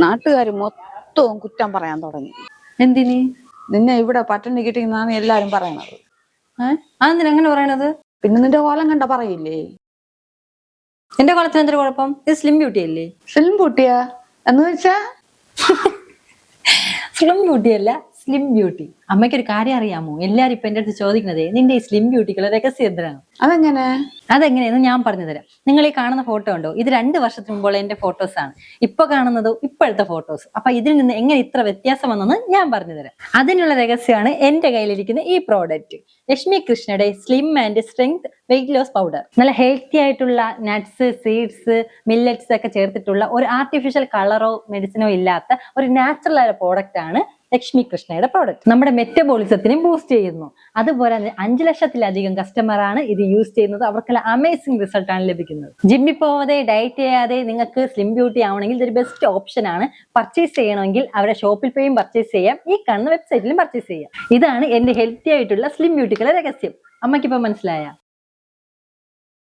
നാട്ടുകാര് മൊത്തവും കുറ്റം പറയാൻ തുടങ്ങി. എന്തിന്? നിന്നെ ഇവിടെ പട്ടിണി കിട്ടിയെന്നാണ് എല്ലാരും പറയണത്. അതെന്തിനാ അങ്ങനെ പറയണത്? പിന്നെ നിന്റെ കോലം കണ്ട പറയില്ലേ? എന്റെ കോലത്തിന് എന്തൊരു കുഴപ്പം? ഇത് സ്ലിം ബ്യൂട്ടി അല്ലേ? സ്ലിം ബ്യൂട്ടിയാ എന്ന് വെച്ചാ? സ്ലിം ബ്യൂട്ടി അല്ല, സ്ലിം ബ്യൂട്ടി. അമ്മയ്ക്കൊരു കാര്യം അറിയാമോ? എല്ലാരും ഇപ്പൊ എന്റെ അടുത്ത് ചോദിക്കുന്നത് നിന്റെ ഈ സ്ലിം ബ്യൂട്ടിക്കുള്ള രഹസ്യം എന്തിനാണ്? അതെങ്ങനെയെന്ന് ഞാൻ പറഞ്ഞു തരാം. നിങ്ങൾ ഈ കാണുന്ന ഫോട്ടോ ഉണ്ടോ? ഇത് 2 വർഷത്തിന് മുമ്പുള്ള എന്റെ ഫോട്ടോസ് ആണ്. ഇപ്പൊ കാണുന്നതോ ഇപ്പോഴത്തെ ഫോട്ടോസ്. അപ്പൊ ഇതിൽ നിന്ന് എങ്ങനെ ഇത്ര വ്യത്യാസം വന്നെന്ന് ഞാൻ പറഞ്ഞു തരാം. അതിനുള്ള രഹസ്യമാണ് എന്റെ കയ്യിലിരിക്കുന്ന ഈ പ്രോഡക്റ്റ്, ലക്ഷ്മി കൃഷ്ണയുടെ slim and strength weight loss powder. നല്ല ഹെൽത്തി ആയിട്ടുള്ള നട്ട്സ്, സീഡ്സ്, മില്ലറ്റ്സ് ഒക്കെ ചേർത്തിട്ടുള്ള ഒരു ആർട്ടിഫിഷ്യൽ കളറോ മെഡിസിനോ ഇല്ലാത്ത ഒരു നാച്ചുറൽ ആയ പ്രോഡക്റ്റ് ആണ് ലക്ഷ്മി കൃഷ്ണയുടെ പ്രോഡക്റ്റ്. നമ്മുടെ മെറ്റബോളിസത്തിനെ ബൂസ്റ്റ് ചെയ്യുന്നു. അതുപോലെ 5 ലക്ഷത്തിലധികം കസ്റ്റമറാണ് ഇത് യൂസ് ചെയ്യുന്നത്. അവർക്കെല്ലാം അമേസിംഗ് റിസൾട്ട് ആണ് ലഭിക്കുന്നത്. ജിമ്മിൽ പോവാതെ ഡയറ്റ് ചെയ്യാതെ നിങ്ങൾക്ക് സ്ലിം ബ്യൂട്ടി ആവണമെങ്കിൽ ഇതൊരു ബെസ്റ്റ് ഓപ്ഷൻ ആണ്. പർച്ചേസ് ചെയ്യണമെങ്കിൽ അവരുടെ ഷോപ്പിൽ പോയും പർച്ചേസ് ചെയ്യാം, ഈ കാണുന്ന വെബ്സൈറ്റിലും പർച്ചേസ് ചെയ്യാം. ഇതാണ് എന്റെ ഹെൽത്തി ആയിട്ടുള്ള സ്ലിം ബ്യൂട്ടിക്കുള്ള രഹസ്യം. അമ്മയ്ക്കിപ്പോ മനസ്സിലായ?